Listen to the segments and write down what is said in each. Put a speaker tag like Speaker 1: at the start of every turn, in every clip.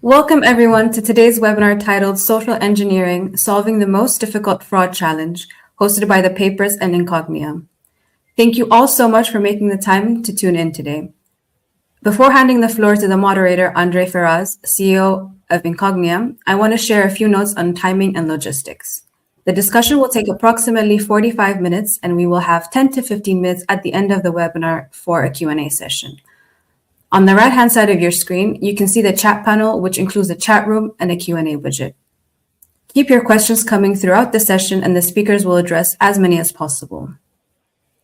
Speaker 1: Welcome everyone to today's webinar titled Social Engineering, Solving the Most Difficult Fraud Challenge, hosted by the Papers and Incognia. Thank you all so much for making the time to tune in today. Before handing the floor to the moderator, André Ferraz, CEO of Incognia, I want to share a few notes on timing and logistics. The discussion will take approximately 45 minutes, and we will have 10 to 15 minutes at the end of the webinar for a Q&A session. On the right-hand side of your screen, you can see the chat panel, which includes a chat room and a Q&A widget. Keep your questions coming throughout the session, and the speakers will address as many as possible.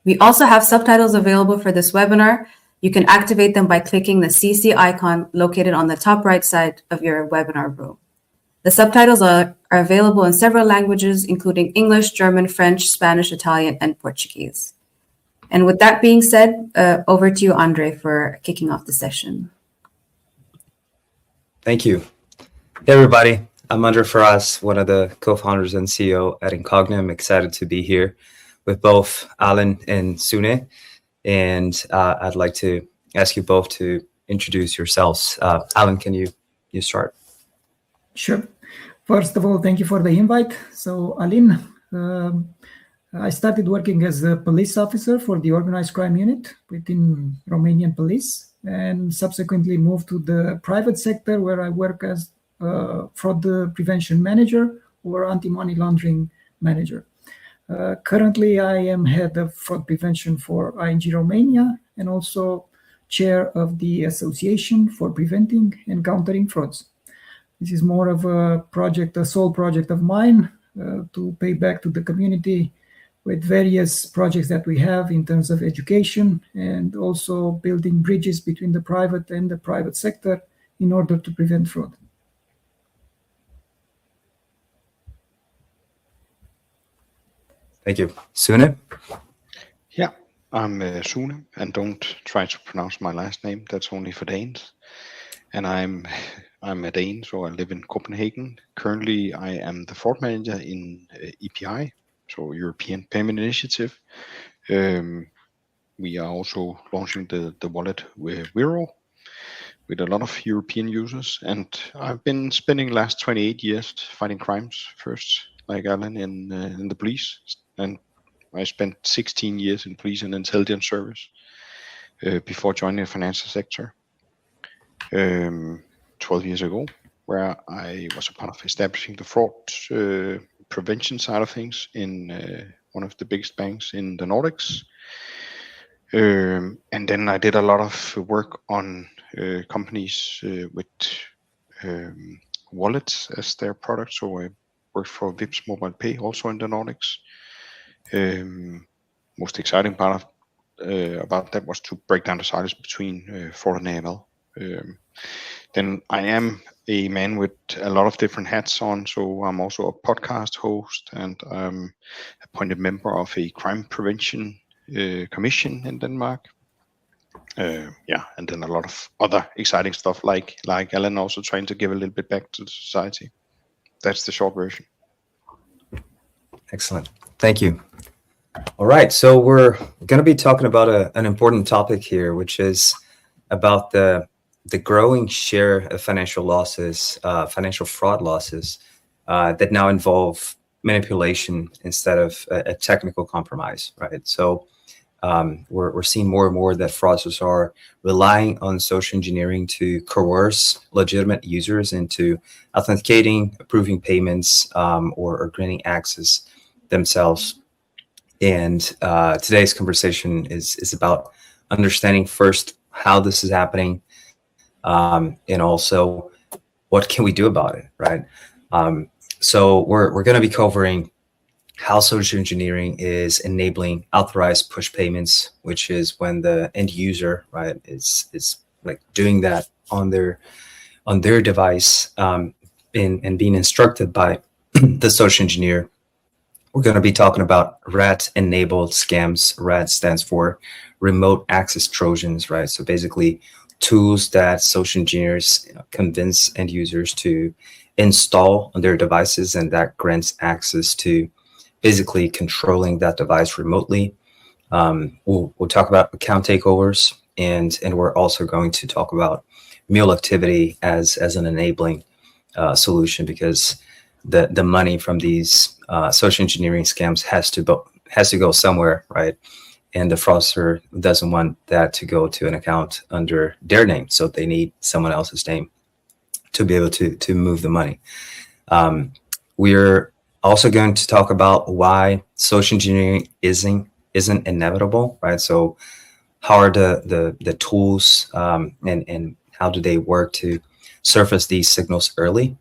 Speaker 1: We also have subtitles available for this webinar. You can activate them by clicking the CC icon located on the top right side of your webinar room. The subtitles are available in several languages, including English, German, French, Spanish, Italian, and Portuguese. And with that being said, over to you, André, for kicking off the session.
Speaker 2: Thank you. Hey, everybody. I'm André Ferraz, one of the co-founders and CEO at Incognia. I'm excited to be here with both Alin and Sune. And I'd like to ask you both to introduce yourselves. Alin, can you start?
Speaker 3: Sure. First of all, thank you for the invite. So, Alin, I started working as a police officer for the organized crime unit within Romanian police, and subsequently moved to the private sector where I work as fraud prevention manager or anti-money laundering manager. Currently, I am head of fraud prevention for ING Romania and also chair of the Association for Preventing and Countering Frauds. This is more of a project, a sole project of mine to pay back to the community with various projects that we have in terms of education and also building bridges between the private and the private sector in order to prevent fraud.
Speaker 2: Thank you. Sune?
Speaker 4: Yeah, I'm Sune, and don't try to pronounce my last name. That's only for Danes. And I'm a Dane, so I live in Copenhagen. Currently, I am the fraud manager in EPI, so European Payment Initiative. We are also launching the wallet with Vero with a lot of European users. And I've been spending the last 28 years fighting crimes, first like Alin in the police. And I spent 16 years in police and intelligence service before joining the financial sector 12 years ago, where I was a part of establishing the fraud prevention side of things in one of the biggest banks in the Nordics. And then I did a lot of work on companies with wallets as their product. So I worked for Vipps Mobile Pay, also in the Nordics. Most exciting part about that was to break down the silos between fraud and AML. Then I am a man with a lot of different hats on, so I'm also a podcast host, and I'm appointed member of a crime prevention commission in Denmark. And then a lot of other exciting stuff like Alin, also trying to give a little bit back to the society. That's the short version.
Speaker 2: Excellent. Thank you. All right, so we're going to be talking about an important topic here, which is about the growing share of financial losses, financial fraud losses that now involve manipulation instead of a technical compromise, right? So we're seeing more and more that fraudsters are relying on social engineering to coerce legitimate users into authenticating, approving payments, or granting access themselves. And today's conversation is about understanding first how this is happening, and also what can we do about it, right? So we're going to be covering how social engineering is enabling authorized push payments, which is when the end user, right, is like doing that on their device, and being instructed by the social engineer. We're going to be talking about RAT-enabled scams. RAT stands for remote access Trojans, right? So basically tools that social engineers convince end users to install on their devices, and that grants access to basically controlling that device remotely. We'll talk about account takeovers, and we're also going to talk about mule activity as an enabling solution, because the money from these social engineering scams has to go somewhere, right? And the fraudster doesn't want that to go to an account under their name, so they need someone else's name to be able to move the money. We're also going to talk about why social engineering isn't inevitable, right? So how are the tools and how do they work to surface these signals early?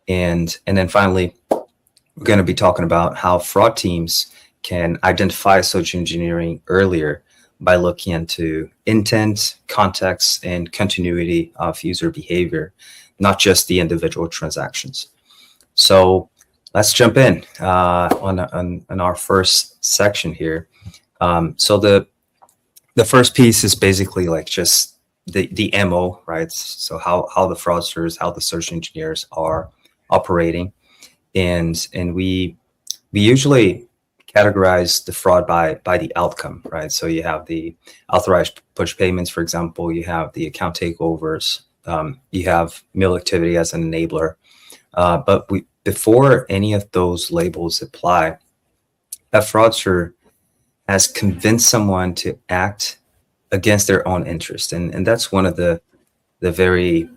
Speaker 2: And then finally, we're going to be talking about how fraud teams can identify social engineering earlier by looking into intent, context, and continuity of user behavior, not just the individual transactions. So let's jump in on our first section here. So the first piece is basically like just the MO, right? So how the fraudsters, how the social engineers are operating, and we usually categorize the fraud by the outcome, right? So you have the authorized push payments, for example. You have the account takeovers. You have mule activity as an enabler. But before any of those labels apply, a fraudster has convinced someone to act against their own interest, and that's one of the very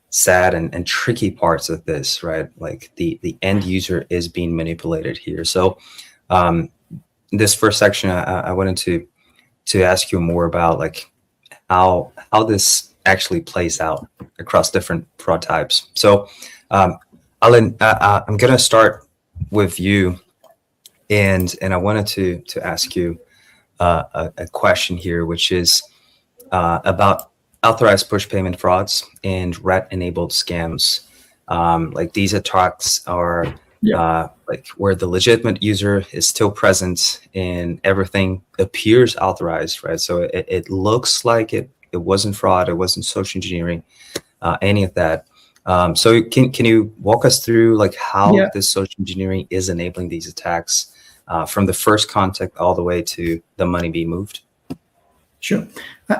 Speaker 2: sad and tricky parts of this, right? Like the end user is being manipulated here. So this first section, I wanted to ask you more about like how this actually plays out across different fraud types. So Alin, I'm gonna start with you, and I wanted to ask you a question here, which is about authorized push payment frauds and rat-enabled scams. Like these attacks are like where the legitimate user is still present and everything appears authorized, right? So it looks like it wasn't fraud, it wasn't social engineering, any of that. So can you walk us through like how this social engineering is enabling these attacks from the first contact all the way to the money being moved?
Speaker 3: Sure.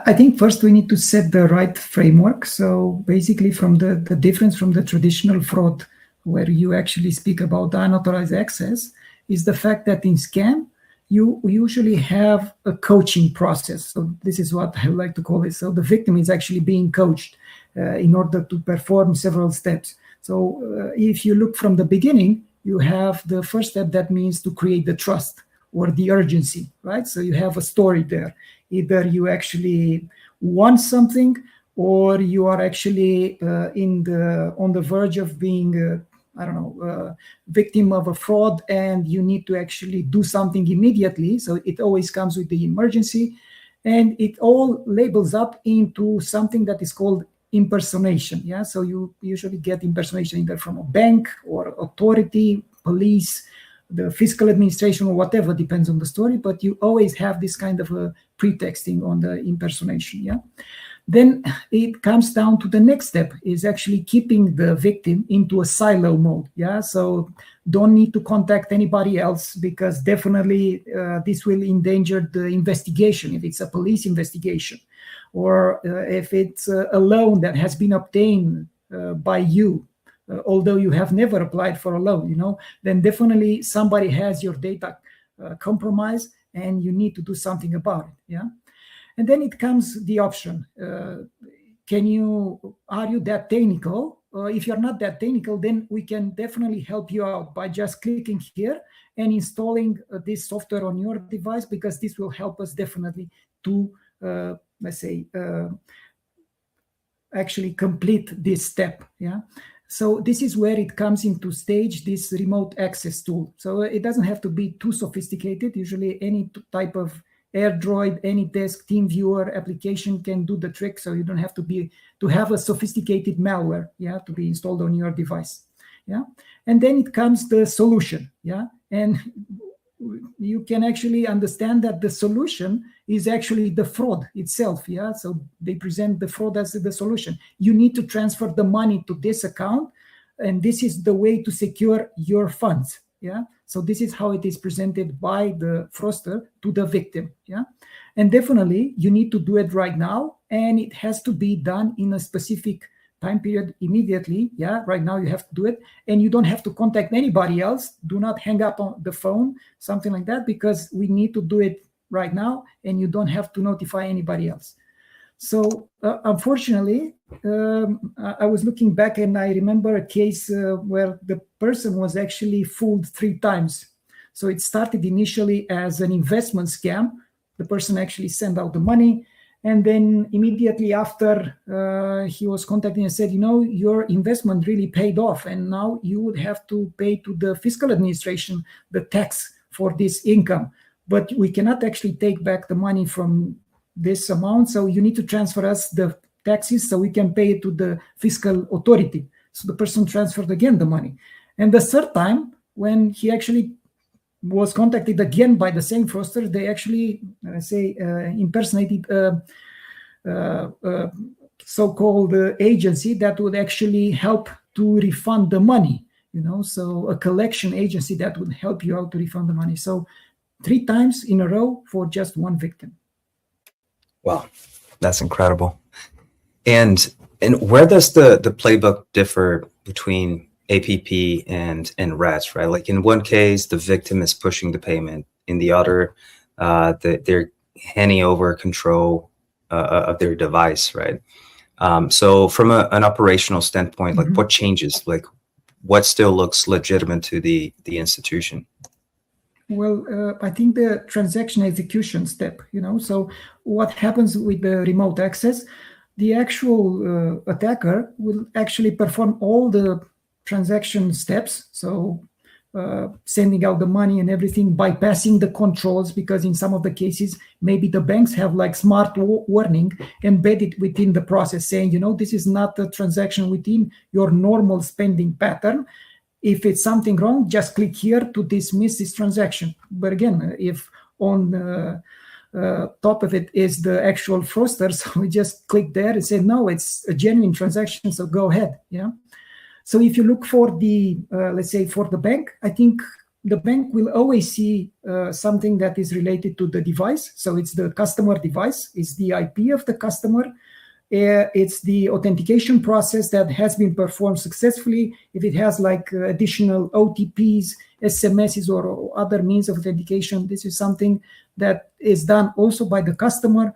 Speaker 3: I think first we need to set the right framework. So basically from the difference from the traditional fraud, where you actually speak about unauthorized access, is the fact that in scam, you usually have a coaching process. So this is what I like to call it. So the victim is actually being coached in order to perform several steps. So if you look from the beginning, you have the first step that means to create the trust or the urgency, right? So you have a story there. Either you actually want something, or you are actually on the verge of being, victim of a fraud, and you need to actually do something immediately. So it always comes with the emergency, and it all labels up into something that is called impersonation. Yeah, so you usually get impersonation either from a bank or authority, police, the fiscal administration, or whatever, depends on the story, but you always have this kind of a pretexting on the impersonation. Yeah. Then it comes down to the next step, is actually keeping the victim into a silo mode. Yeah, so don't need to contact anybody else, because definitely this will endanger the investigation if it's a police investigation, or if it's a loan that has been obtained by you, although you have never applied for a loan, then definitely somebody has your data compromised, and you need to do something about it. Yeah. And then it comes the option. Are you that technical? If you're not that technical, then we can definitely help you out by just clicking here and installing this software on your device, because this will help us definitely to, actually complete this step. Yeah. So this is where it comes into stage, this remote access tool. So it doesn't have to be too sophisticated. Usually any type of AirDroid, any desk, team viewer application can do the trick. So you don't have to have a sophisticated malware, to be installed on your device. Yeah. And then it comes the solution. Yeah. And you can actually understand that the solution is actually the fraud itself. Yeah. So they present the fraud as the solution. You need to transfer the money to this account, and this is the way to secure your funds. Yeah. So this is how it is presented by the fraudster to the victim. Yeah. And definitely you need to do it right now. and it has to be done in a specific time period immediately. Yeah, right now you have to do it, and you don't have to contact anybody else. Do not hang up on the phone, something like that, because we need to do it right now, and you don't have to notify anybody else. So unfortunately, I was looking back and I remember a case where the person was actually fooled 3 times. So it started initially as an investment scam. The person actually sent out the money, and then immediately after he was contacting and said, your investment really paid off, and now you would have to pay to the fiscal administration the tax for this income. But we cannot actually take back the money from this amount, so you need to transfer us the taxes so we can pay it to the fiscal authority. So the person transferred again the money. And the 3rd time, when he actually was contacted again by the same fraudster, they actually impersonated so-called agency that would actually help to refund the money, so a collection agency that would help you out to refund the money. So 3 times in a row for just 1 victim.
Speaker 2: Wow, that's incredible. And where does the playbook differ between APP and RATs, right? Like in one case, the victim is pushing the payment. In the other, they're handing over control of their device, right? So from an operational standpoint, like what changes? Like what still looks legitimate to the institution?
Speaker 3: Well, I think the transaction execution step, so what happens with the remote access, the actual attacker will actually perform all the transaction steps. So sending out the money and everything, bypassing the controls, because in some of the cases, maybe the banks have like smart warning embedded within the process saying, this is not a transaction within your normal spending pattern. If it's something wrong, just click here to dismiss this transaction. But again, if on top of it is the actual fraudster, so we just click there and say, no, it's a genuine transaction, so go ahead. Yeah. So if you look for the, let's say for the bank, I think the bank will always see something that is related to the device. So it's the customer device, it's the IP of the customer. It's the authentication process that has been performed successfully. If it has like additional OTPs, SMSs, or other means of authentication, this is something that is done also by the customer.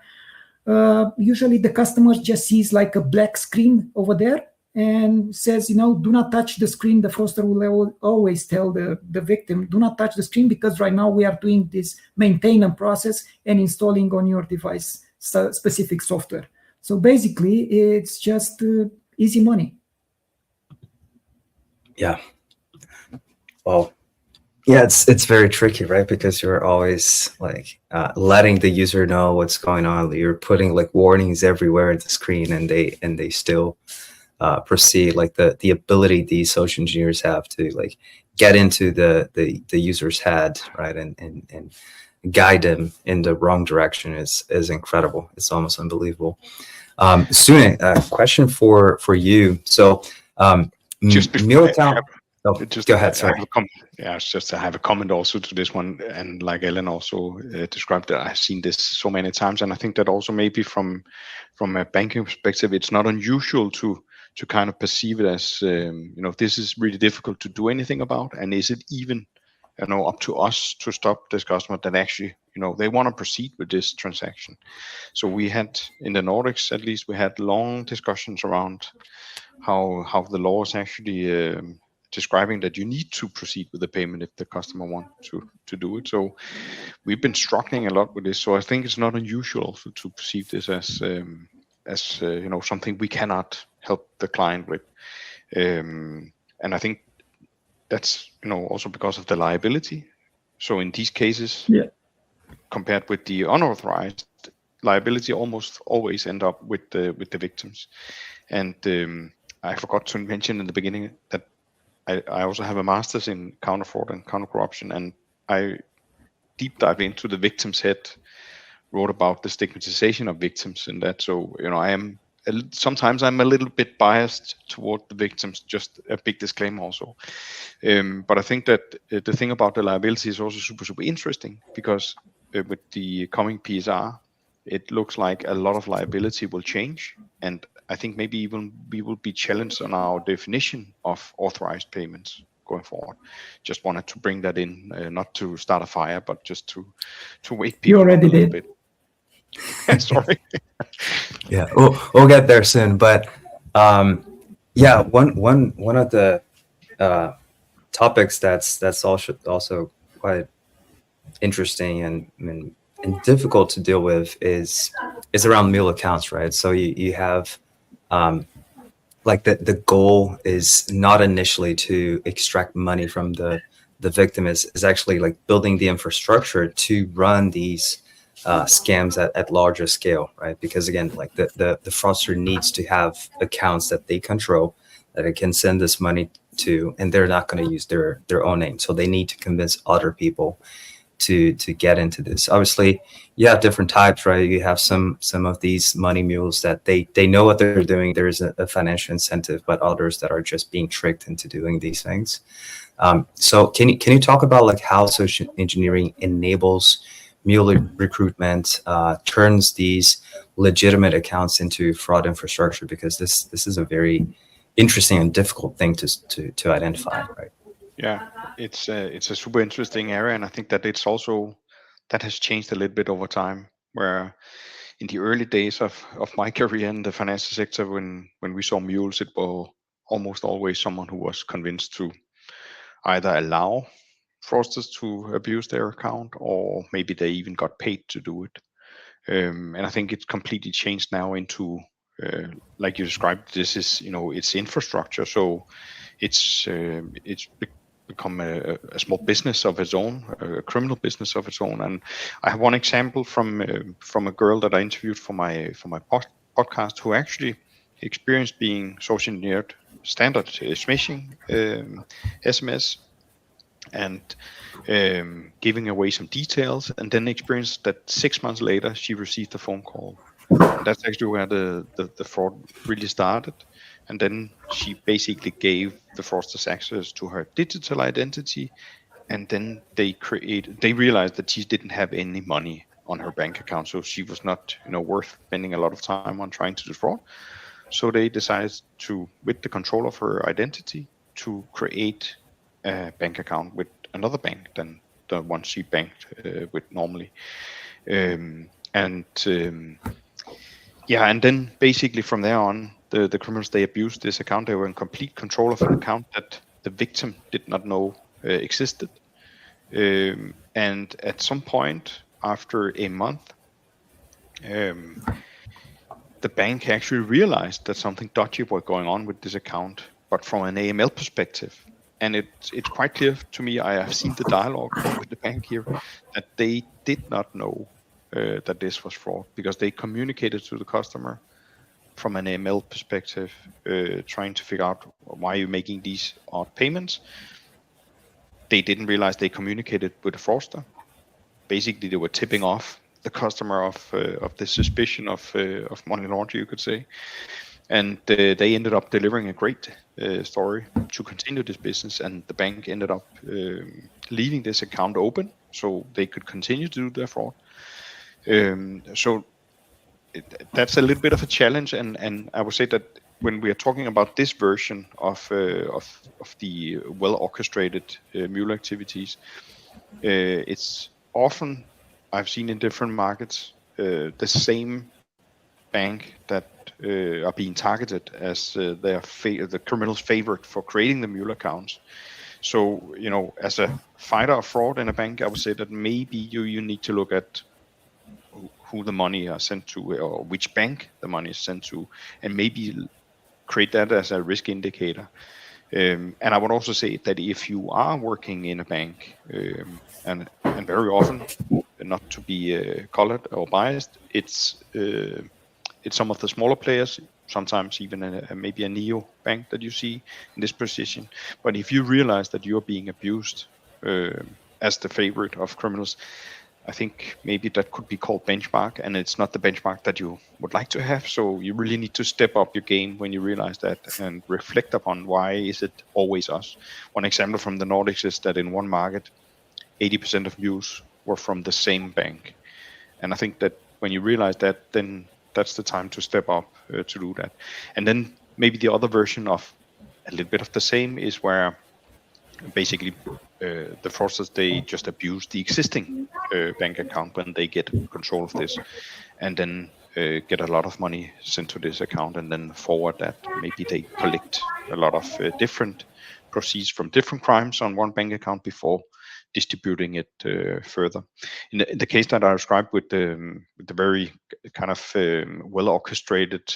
Speaker 3: Usually the customer just sees like a black screen over there and says, do not touch the screen. The fraudster will always tell the victim, do not touch the screen, because right now we are doing this maintenance process and installing on your device specific software. So basically, it's just easy money.
Speaker 2: Yeah. Well, yeah, it's very tricky, right? Because you're always like letting the user know what's going on. You're putting like warnings everywhere at the screen, and they still proceed. Like the ability these social engineers have to like get into the user's head, right, and guide them in the wrong direction is incredible. It's almost unbelievable. Sune, a question for you. So,
Speaker 4: just
Speaker 2: go ahead. Sorry.
Speaker 4: I have a comment also to this one, and like Alin also described it, I've seen this so many times, and I think that also maybe from a banking perspective, it's not unusual to kind of perceive it as this is really difficult to do anything about, and is it even up to us to stop this customer that actually they want to proceed with this transaction. So we had in the Nordics, at least, we had long discussions around how the law is actually describing that you need to proceed with the payment if the customer wants to do it. So we've been struggling a lot with this. So I think it's not unusual to perceive this as something we cannot help the client with. And I think that's also because of the liability. So in these cases, compared with the unauthorized, liability almost always end up with the victims. And I forgot to mention in the beginning that I also have a master's in counter fraud and counter corruption, and I deep dive into the victim's head, wrote about the stigmatization of victims in that. So sometimes I'm a little bit biased toward the victims, just a big disclaimer also. But I think that the thing about the liability is also super, super interesting, because with the coming PSR, it looks like a lot of liability will change, and I think maybe even we will be challenged on our definition of authorized payments going forward. Just wanted to bring that in, not to start a fire, but just to wake people up a
Speaker 3: already
Speaker 4: little
Speaker 3: did.
Speaker 4: bit. Sorry.
Speaker 2: Yeah, we'll get there soon. But yeah, one of the topics that's also quite interesting and difficult to deal with is around mule accounts, right? So you have like the goal is not initially to extract money from the victim, is actually like building the infrastructure to run these scams at larger scale, right? Because again, like the fraudster needs to have accounts that they control, that it can send this money to, and they're not going to use their own name. So they need to convince other people to get into this. Obviously, you have different types, right? You have some of these money mules that they know what they're doing. There is a financial incentive, but others that are just being tricked into doing these things. So can you talk about like how social engineering enables mule recruitment, turns these legitimate accounts into fraud infrastructure? Because this is a very interesting and difficult thing to identify, right?
Speaker 4: Yeah, it's a super interesting area, and I think that it's also that has changed a little bit over time. Where in the early days of my career in the financial sector, when we saw mules, it was almost always someone who was convinced to either allow fraudsters to abuse their account, or maybe they even got paid to do it. And I think it's completely changed now into, like you described, this is, it's infrastructure. So it's become a small business of its own, a criminal business of its own. And I have one example from a girl that I interviewed for my podcast, who actually experienced being social engineered standard smishing SMS, and giving away some details, and then experienced that 6 months later she received a phone call. And that's actually where the fraud really started. And then she basically gave the fraudsters access to her digital identity, and then they realized that she didn't have any money on her bank account, so she was not worth spending a lot of time on trying to defraud. So they decided to, with the control of her identity, to create a bank account with another bank than the one she banked with normally. And then basically from there on, the criminals, they abused this account. They were in complete control of an account that the victim did not know existed. And at some point, after a month, the bank actually realized that something dodgy was going on with this account, but from an AML perspective. And it's quite clear to me, I have seen the dialogue with the bank here, that they did not know that this was fraud, because they communicated to the customer from an AML perspective, trying to figure out why you're making these odd payments. They didn't realize they communicated with the fraudster. Basically, they were tipping off the customer of the suspicion of money laundering, you could say. And they ended up delivering a great story to continue this business, and the bank ended up leaving this account open so they could continue to do their fraud. So that's a little bit of a challenge, and I would say that when we are talking about this version of the well-orchestrated mule activities, it's often, I've seen in different markets, the same bank that are being targeted as the criminals' favorite for creating the mule accounts. So, as a fighter of fraud in a bank, I would say that maybe you need to look at who the money are sent to, or which bank the money is sent to, and maybe create that as a risk indicator. And I would also say that if you are working in a bank, and very often, not to be colored or biased, it's some of the smaller players, sometimes even maybe a neo bank that you see in this position. But if you realize that you're being abused as the favorite of criminals, I think maybe that could be called benchmark, and it's not the benchmark that you would like to have. So you really need to step up your game when you realize that, and reflect upon why is it always us. One example from the Nordics is that in one market, 80% of mules were from the same bank. And I think that when you realize that, then that's the time to step up to do that. And then maybe the other version of a little bit of the same is where basically the fraudsters, they just abuse the existing bank account when they get control of this, and then get a lot of money sent to this account, and then forward that. Maybe they collect a lot of different proceeds from different crimes on one bank account before distributing it further. In the case that I described with the very kind of well orchestrated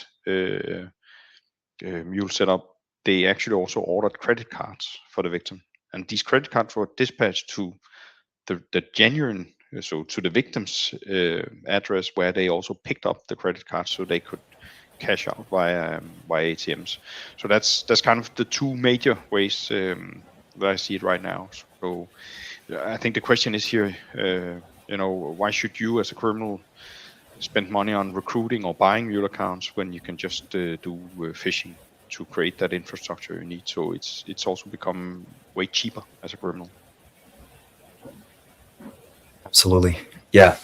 Speaker 4: mule setup, they actually also ordered credit cards for the victim, and these credit cards were dispatched to the genuine, so to the victim's address, where they also picked up the credit card so they could cash out via ATMs. So that's kind of the two major ways that I see it right now. So I think the question is here, why should you as a criminal spend money on recruiting or buying mule accounts when you can just do phishing to create that infrastructure you need? So it's also become way cheaper as a criminal.
Speaker 2: Absolutely, yeah.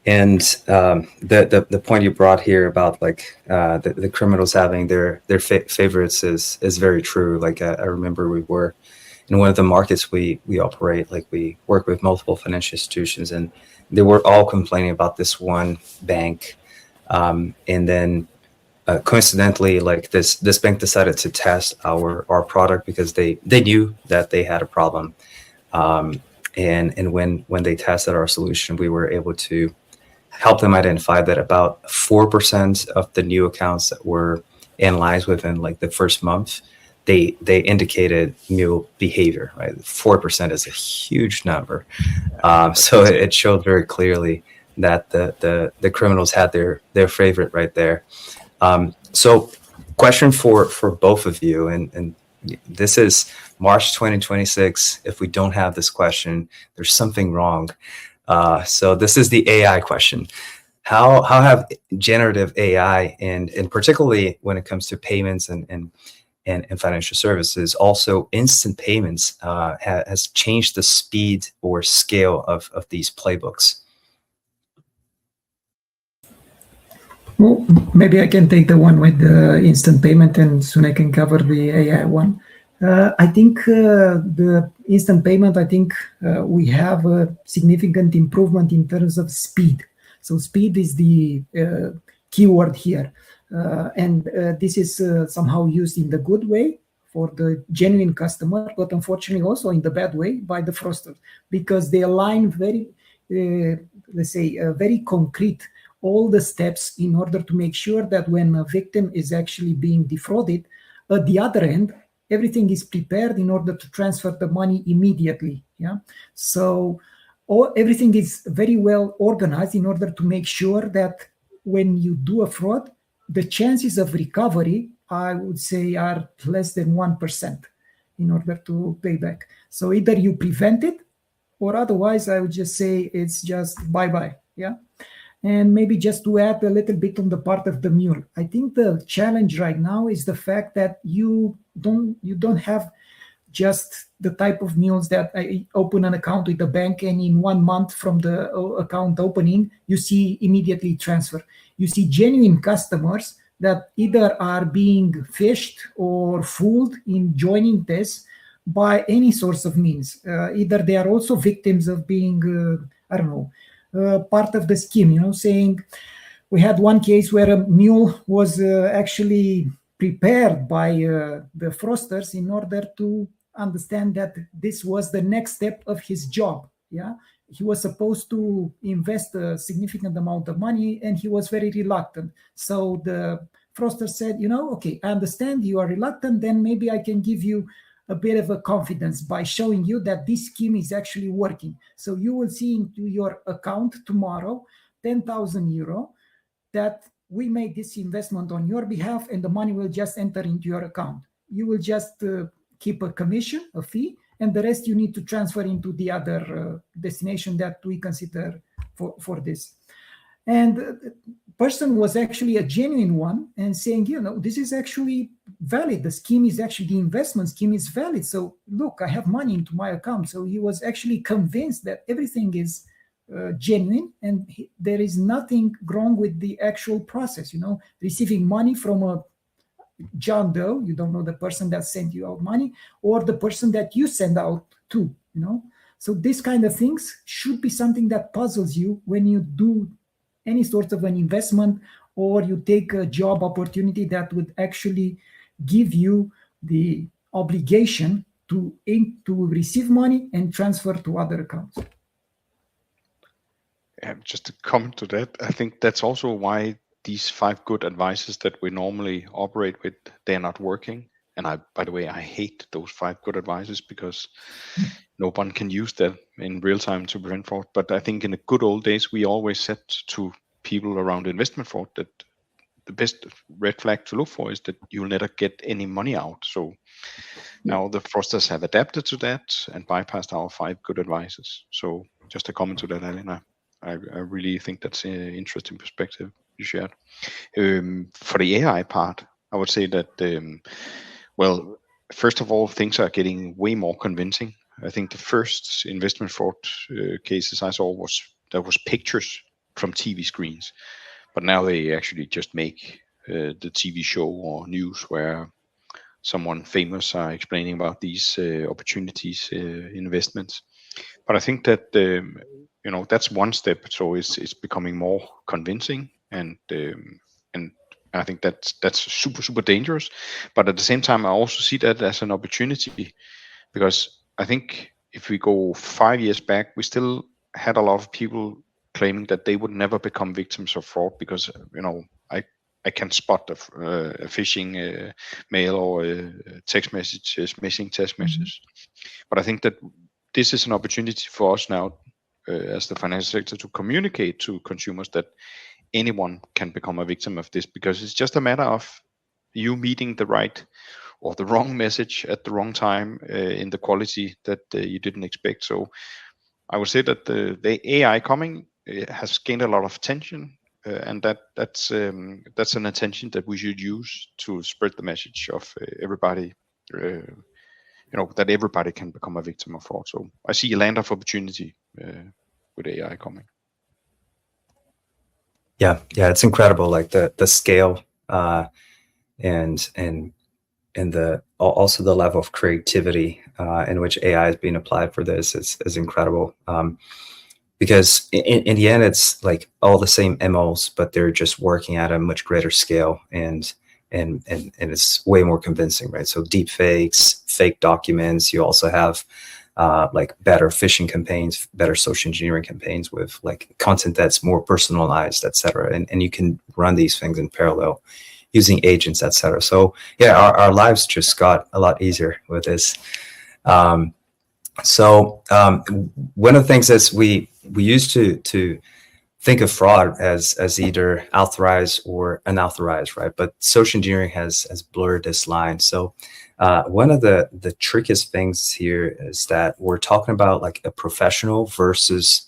Speaker 2: And the point you brought here about like the criminals having their favorites is very true. Like I remember we were in one of the markets we operate, like we work with multiple financial institutions, and they were all complaining about this one bank. And then coincidentally, like this bank decided to test our product because they knew that they had a problem. And when they tested our solution, we were able to help them identify that about 4% of the new accounts that were analyzed within like the first month, they indicated mule behavior, right? 4% is a huge number. So it showed very clearly that the criminals had their favorite right there. So question for both of you, and this is March 2026. If we don't have this question, there's something wrong. So this is the AI question. How have generative AI and particularly when it comes to payments and financial services, also instant payments, has changed the speed or scale of these playbooks?
Speaker 3: Well, maybe I can take the one with the instant payment, and Sune can cover the AI one. I think the instant payment, we have a significant improvement in terms of speed. So speed is the keyword here. And this is somehow used in the good way for the genuine customer, but unfortunately also in the bad way by the fraudsters, because they align very, very concrete all the steps in order to make sure that when a victim is actually being defrauded, at the other end, everything is prepared in order to transfer the money immediately. Yeah. So everything is very well organized in order to make sure that when you do a fraud, the chances of recovery, I would say, are less than 1% in order to pay back. So either you prevent it, or otherwise, I would just say it's just bye-bye. Yeah. And maybe just to add a little bit on the part of the mule, I think the challenge right now is the fact that you don't have just the type of mules that I open an account with the bank, and in 1 month from the account opening, you see immediately transfer. You see genuine customers that either are being phished or fooled in joining this by any source of means. Either they are also victims of being, part of the scheme, saying we had one case where a mule was actually prepared by the fraudsters in order to understand that this was the next step of his job. Yeah, he was supposed to invest a significant amount of money, and he was very reluctant. So the fraudster said, okay, I understand you are reluctant, then maybe I can give you a bit of a confidence by showing you that this scheme is actually working. So you will see into your account tomorrow 10,000 euro that we made this investment on your behalf, and the money will just enter into your account. You will just keep a commission, a fee, and the rest you need to transfer into the other destination that we consider for this. And the person was actually a genuine one and saying, this is actually valid. The scheme is actually, the investment scheme is valid. So look, I have money into my account. So he was actually convinced that everything is genuine, and there is nothing wrong with the actual process. Receiving money from a John Doe, you don't know the person that sent you out money, or the person that you send out to. So this kind of things should be something that puzzles you when you do any sort of an investment, or you take a job opportunity that would actually give you the obligation to receive money and transfer to other accounts.
Speaker 4: Just to comment to that, I think that's also why these 5 good advices that we normally operate with, they're not working. And by the way, I hate those 5 good advices because no one can use that in real time to prevent fraud. But I think in the good old days, we always said to people around investment fraud that the best red flag to look for is that you'll never get any money out. So now the fraudsters have adapted to that and bypassed our 5 good advices. So just a comment to that, Alin. I really think that's an interesting perspective you shared. For the AI part, I would say that, well, first of all, things are getting way more convincing. I think the first investment fraud cases I saw was pictures from TV screens, but now they actually just make the TV show or news where someone famous are explaining about these opportunities, investments. But I think that that's one step. So it's becoming more convincing, and I think that's super dangerous. But at the same time, I also see that as an opportunity, because I think if we go 5 years back, we still had a lot of people claiming that they would never become victims of fraud because I can spot a phishing mail or a text message, missing text message. But I think that this is an opportunity for us now as the financial sector to communicate to consumers that anyone can become a victim of this, because it's just a matter of you meeting the right or the wrong message at the wrong time in the quality that you didn't expect. So I would say that the AI coming has gained a lot of attention, and that's an attention that we should use to spread the message of everybody. That everybody can become a victim of fraud. So I see a land of opportunity with AI coming.
Speaker 2: Yeah, it's incredible. Like the scale and the also the level of creativity in which AI is being applied for this is incredible. Because in the end, it's like all the same MOs, but they're just working at a much greater scale, and it's way more convincing, right? So deep fakes, fake documents. You also have like better phishing campaigns, better social engineering campaigns with like content that's more personalized, etc. And you can run these things in parallel using agents, etc. So yeah, our lives just got a lot easier with this. So one of the things is we used to think of fraud as either authorized or unauthorized, right? But social engineering has blurred this line. So one of the trickiest things here is that we're talking about like a professional versus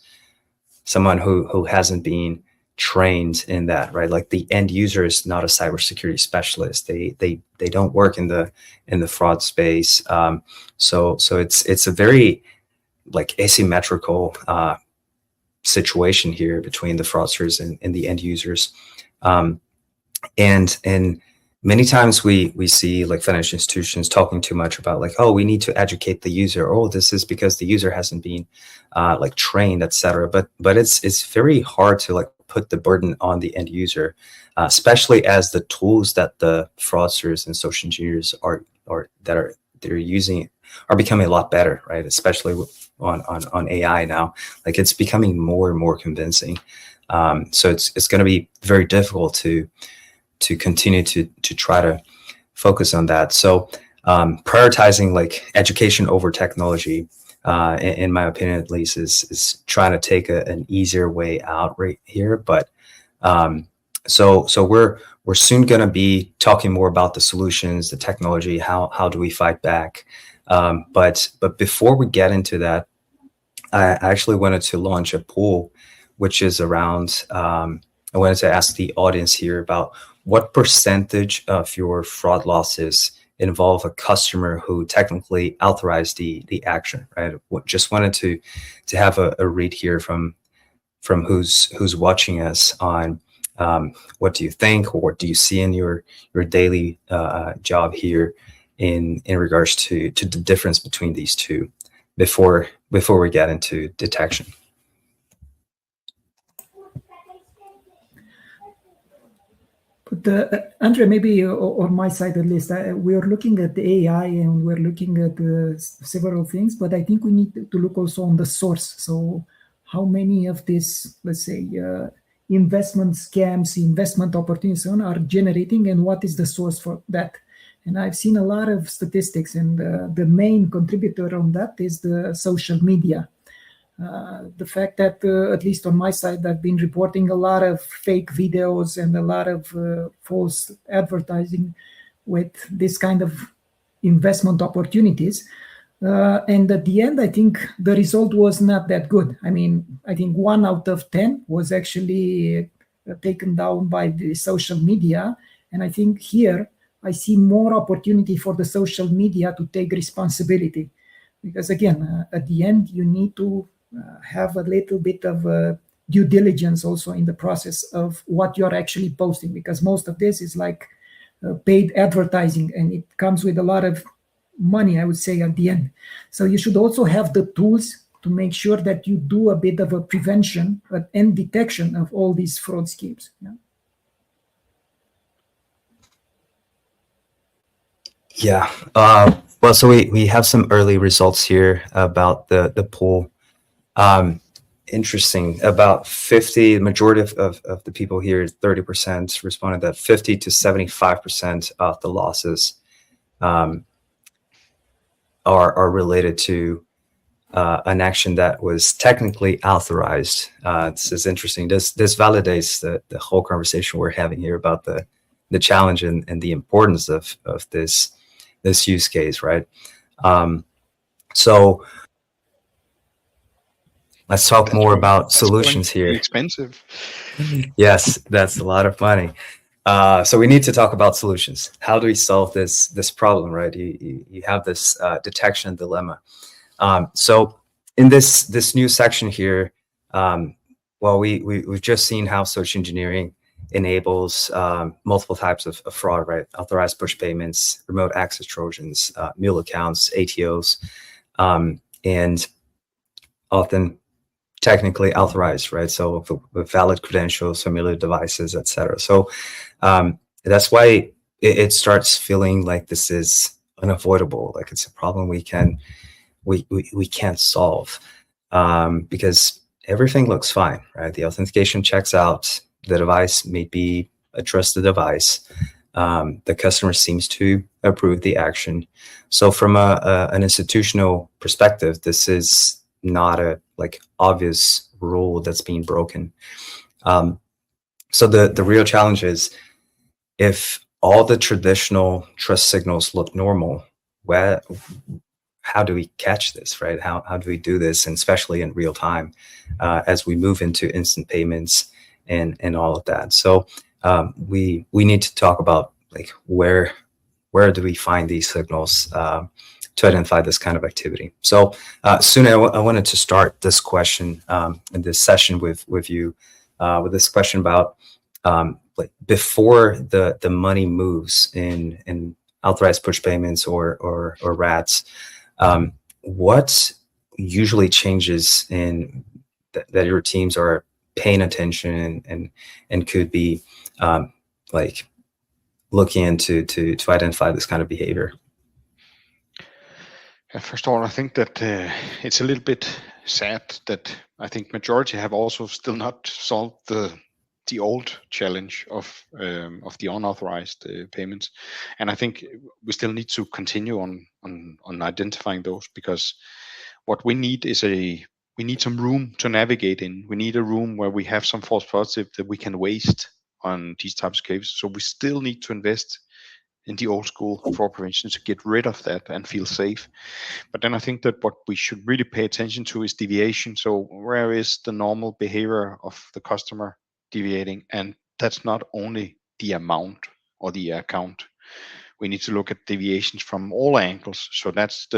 Speaker 2: someone who hasn't been trained in that, right? Like the end user is not a cybersecurity specialist. They don't work in the fraud space. So it's a very like asymmetrical situation here between the fraudsters and the end users. And many times we see like financial institutions talking too much about like, oh, we need to educate the user. Oh, this is because the user hasn't been like trained, etc. But it's very hard to like put the burden on the end user, especially as the tools that the fraudsters and social engineers they're using are becoming a lot better, right? Especially on AI now, like it's becoming more and more convincing. So it's going to be very difficult to continue to try to focus on that. So prioritizing like education over technology, in my opinion, at least, is trying to take an easier way out right here. But so we're soon going to be talking more about the solutions, the technology, how do we fight back? But before we get into that, I actually wanted to launch a poll, which is around, I wanted to ask the audience here about what percentage of your fraud losses involve a customer who technically authorized the action, right? Just wanted to have a read here from who's watching us on what do you think, or what do you see in your daily job here in regards to the difference between these two before we get into detection.
Speaker 3: But Andre, maybe on my side at least, we are looking at the AI and we're looking at several things, but I think we need to look also on the source. So how many of these, let's say, investment scams, investment opportunities are generating, and what is the source for that? And I've seen a lot of statistics, and the main contributor on that is the social media. The fact that, at least on my side, I've been reporting a lot of fake videos and a lot of false advertising with this kind of investment opportunities. And at the end, I think the result was not that good. I mean, I think 1 out of 10 was actually taken down by the social media. And I think here I see more opportunity for the social media to take responsibility. Because again, at the end, you need to have a little bit of due diligence also in the process of what you're actually posting, because most of this is like paid advertising, and it comes with a lot of money, I would say, at the end. So you should also have the tools to make sure that you do a bit of a prevention and detection of all these fraud schemes.
Speaker 2: Yeah. Well, so we have some early results here about the pool. Interesting. About 50, the majority of the people here, 30% responded that 50 to 75% of the losses are related to an action that was technically authorized. This is interesting. This validates the whole conversation we're having here about the challenge and the importance of this use case, right? So let's talk more about solutions here.
Speaker 4: Expensive.
Speaker 2: Yes, that's a lot of money. So we need to talk about solutions. How do we solve this problem, right? You have this detection dilemma. So in this new section here, well, we've just seen how social engineering enables multiple types of fraud, right? Authorized push payments, remote access Trojans, mule accounts, ATOs, and often technically authorized, right? So with valid credentials, familiar devices, etc. So that's why it starts feeling like this is unavoidable, like it's a problem we can't solve, because everything looks fine, right? The authentication checks out, the device may be a trusted device, the customer seems to approve the action. So from an institutional perspective, this is not a obvious rule that's being broken. So the real challenge is, if all the traditional trust signals look normal, how do we catch this, right? How do we do this, and especially in real time, as we move into instant payments and all of that? So we need to talk about where do we find these signals to identify this kind of activity. So Sune, I wanted to start this question in this session with you, with this question about before the money moves in authorized push payments or RATs, what usually changes in that your teams are paying attention and could be looking into to identify this kind of behavior?
Speaker 4: First of all, I think that it's a little bit sad that I think majority have also still not solved the old challenge of the unauthorized payments, and I think we still need to continue on identifying those, because what we need is we need some room to navigate in. We need a room where we have some false positive that we can waste on these types of cases. So we still need to invest in the old school fraud prevention to get rid of that and feel safe. But then I think that what we should really pay attention to is deviation. So where is the normal behavior of the customer deviating? And that's not only the amount or the account. We need to look at deviations from all angles. So that's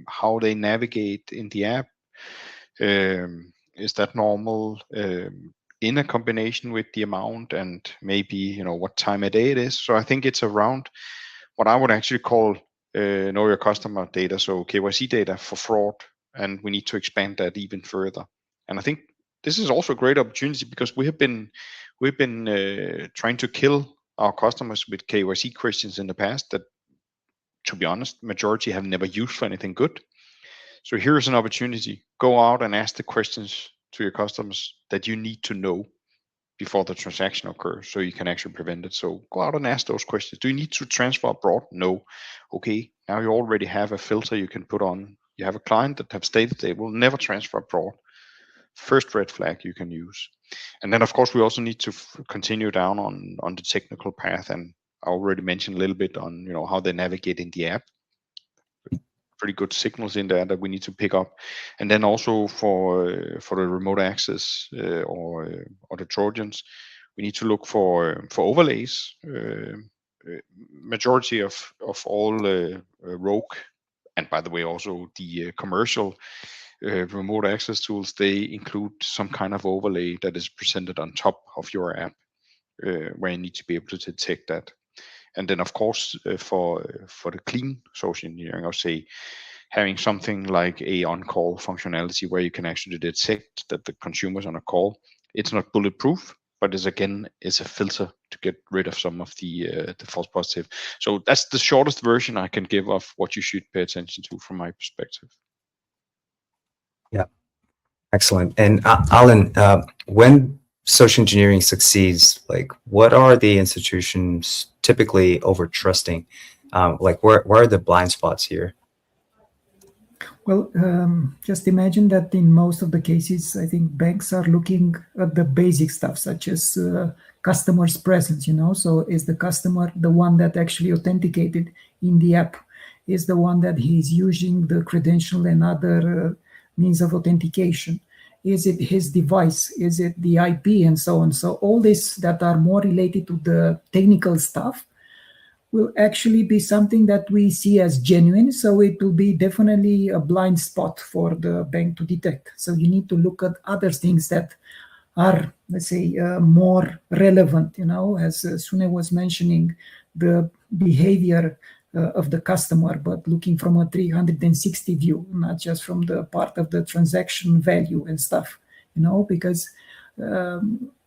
Speaker 4: how they navigate in the app. is that normal in a combination with the amount and maybe what time of day it is? So I think it's around what I would actually call know your customer data, so KYC data for fraud, and we need to expand that even further. And I think this is also a great opportunity because we've been trying to kill our customers with KYC questions in the past that, to be honest, majority have never used for anything good. So here's an opportunity. Go out and ask the questions to your customers that you need to know before the transaction occurs, so you can actually prevent it. So go out and ask those questions. Do you need to transfer abroad? No. Okay, now you already have a filter you can put on. You have a client that have stated they will never transfer abroad. First red flag you can use. And then of course we also need to continue down on the technical path, and I already mentioned a little bit on how they navigate in the app. Pretty good signals in there that we need to pick up. And then also for the remote access or the Trojans, we need to look for overlays. Majority of all rogue, and by the way also the commercial remote access tools, they include some kind of overlay that is presented on top of your app, where you need to be able to detect that. And then, of course, for the clean social engineering, I would say having something like a on-call functionality where you can actually detect that the consumer's on a call. It's not bulletproof, but is a filter to get rid of some of the false positive. So that's the shortest version I can give of what you should pay attention to from my perspective.
Speaker 2: Yeah, excellent. And Alin, when social engineering succeeds, like what are the institutions typically over trusting? Like where are the blind spots here?
Speaker 3: Well, just imagine that in most of the cases, I think banks are looking at the basic stuff, such as customer's presence, So is the customer the one that actually authenticated in the app? Is the one that he's using the credential and other means of authentication? Is it his device? Is it the IP and so on? So all this that are more related to the technical stuff will actually be something that we see as genuine. So it will be definitely a blind spot for the bank to detect. So you need to look at other things that are, let's say, more relevant, as Sune was mentioning, the behavior of the customer, but looking from a 360 view, not just from the part of the transaction value and stuff, because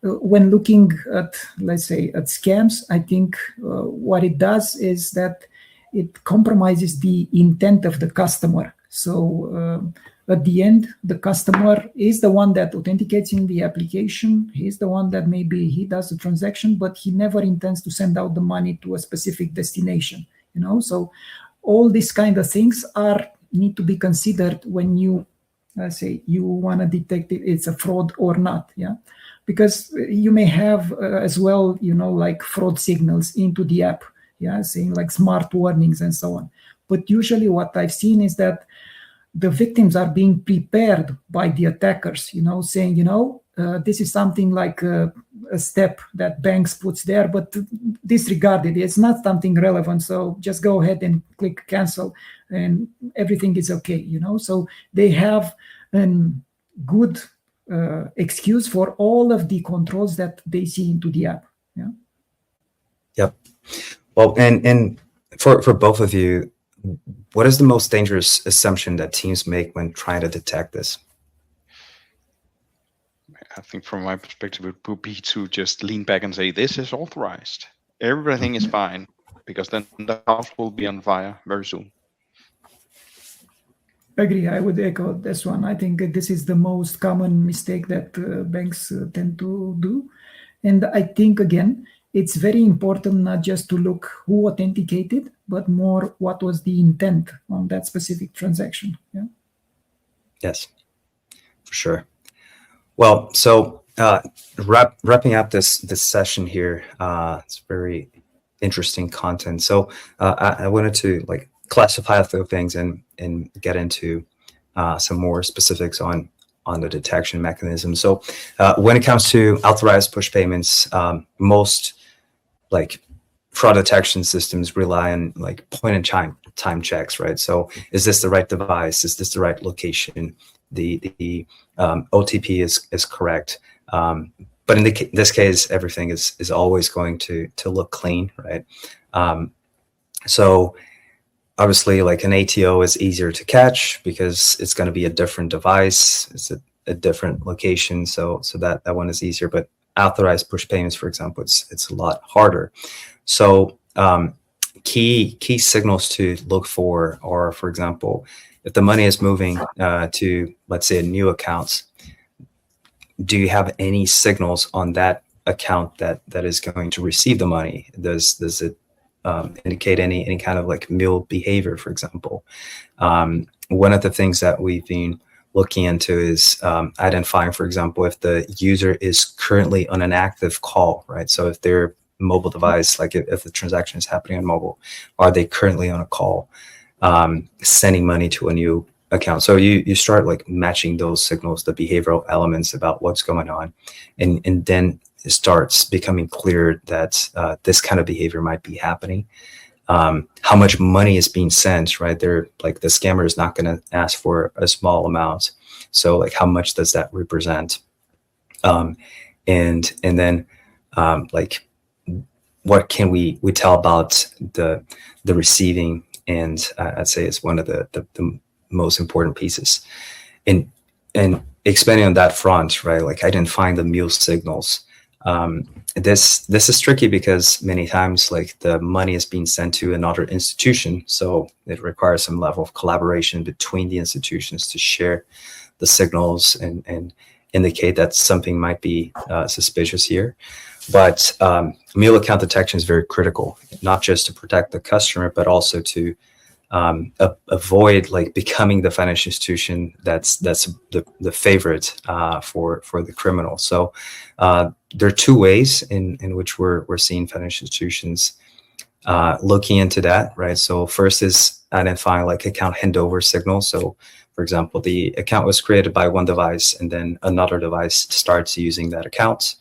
Speaker 3: when looking at, let's say, at scams, I think what it does is that it compromises the intent of the customer. So at the end, the customer is the one that authenticates in the application. He's the one that maybe he does the transaction, but he never intends to send out the money to a specific destination. So all these kind of things need to be considered when you say you want to detect if it's a fraud or not. Yeah, because you may have as well, like fraud signals into the app. Yeah, saying like smart warnings and so on. But usually what I've seen is that the victims are being prepared by the attackers, saying, this is something like a step that banks puts there, but disregard it. It's not something relevant. So just go ahead and click cancel and everything is okay, So they have a good excuse for all of the controls that they see into the app. Yeah.
Speaker 2: Yep. Well, and for both of you, what is the most dangerous assumption that teams make when trying to detect this?
Speaker 4: I think from my perspective, it would be to just lean back and say, this is authorized. Everything is fine, because then the house will be on fire very soon.
Speaker 3: Agree. I would echo this one. I think this is the most common mistake that banks tend to do. And I think, again, it's very important not just to look who authenticated, but more what was the intent on that specific transaction. Yeah.
Speaker 2: Yes, for sure. Well, so wrapping up this session here, it's very interesting content. So I wanted to classify a few things and get into some more specifics on the detection mechanism. So when it comes to authorized push payments, most fraud detection systems rely on point in time checks, right? So is this the right device? Is this the right location? The OTP is correct. But in this case, everything is always going to look clean, right? So obviously, like an ATO is easier to catch because it's going to be a different device. It's a different location. So that one is easier. But authorized push payments, for example, it's a lot harder. So key signals to look for are, for example, if the money is moving to, let's say, a new account, do you have any signals on that account that is going to receive the money? Does it indicate any kind of like mule behavior, for example? One of the things that we've been looking into is identifying, for example, if the user is currently on an active call, right? So if their mobile device, like if the transaction is happening on mobile, are they currently on a call, sending money to a new account? So you start like matching those signals, the behavioral elements about what's going on, and then it starts becoming clear that this kind of behavior might be happening. How much money is being sent, right? They're like, the scammer is not going to ask for a small amount. So like, how much does that represent? And then like, what can we tell about the receiving? And I'd say it's one of the most important pieces. And expanding on that front, right? Like identifying the mule signals. This is tricky because many times like the money is being sent to another institution, so it requires some level of collaboration between the institutions to share the signals and indicate that something might be suspicious here. But mule account detection is very critical, not just to protect the customer, but also to avoid like becoming the financial institution that's the favorite for the criminal. So there are two ways in which we're seeing financial institutions looking into that, right? So first is identifying like account handover signals. So for example, the account was created by one device and then another device starts using that account.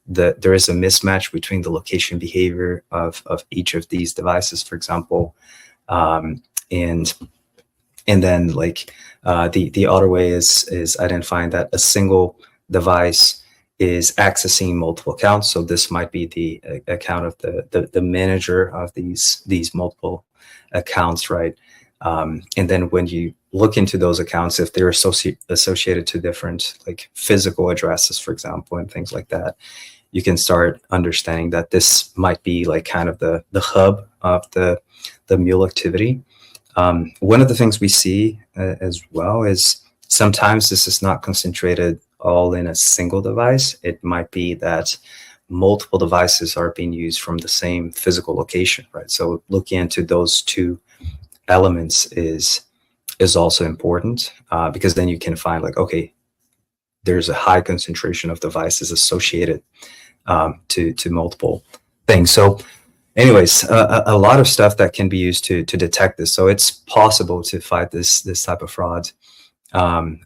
Speaker 2: There is a mismatch between the location behavior of each of these devices, for example. And then like the other way is identifying that a single device is accessing multiple accounts. So this might be the account of the manager of these multiple accounts, right? And then when you look into those accounts, if they're associated to different like physical addresses, for example, and things like that, you can start understanding that this might be like kind of the hub of the mule activity. One of the things we see as well is sometimes this is not concentrated all in a single device. It might be that multiple devices are being used from the same physical location, right? So looking into those two elements is also important because then you can find like, okay, there's a high concentration of devices associated to multiple things. So anyways, a lot of stuff that can be used to detect this. So it's possible to fight this type of fraud.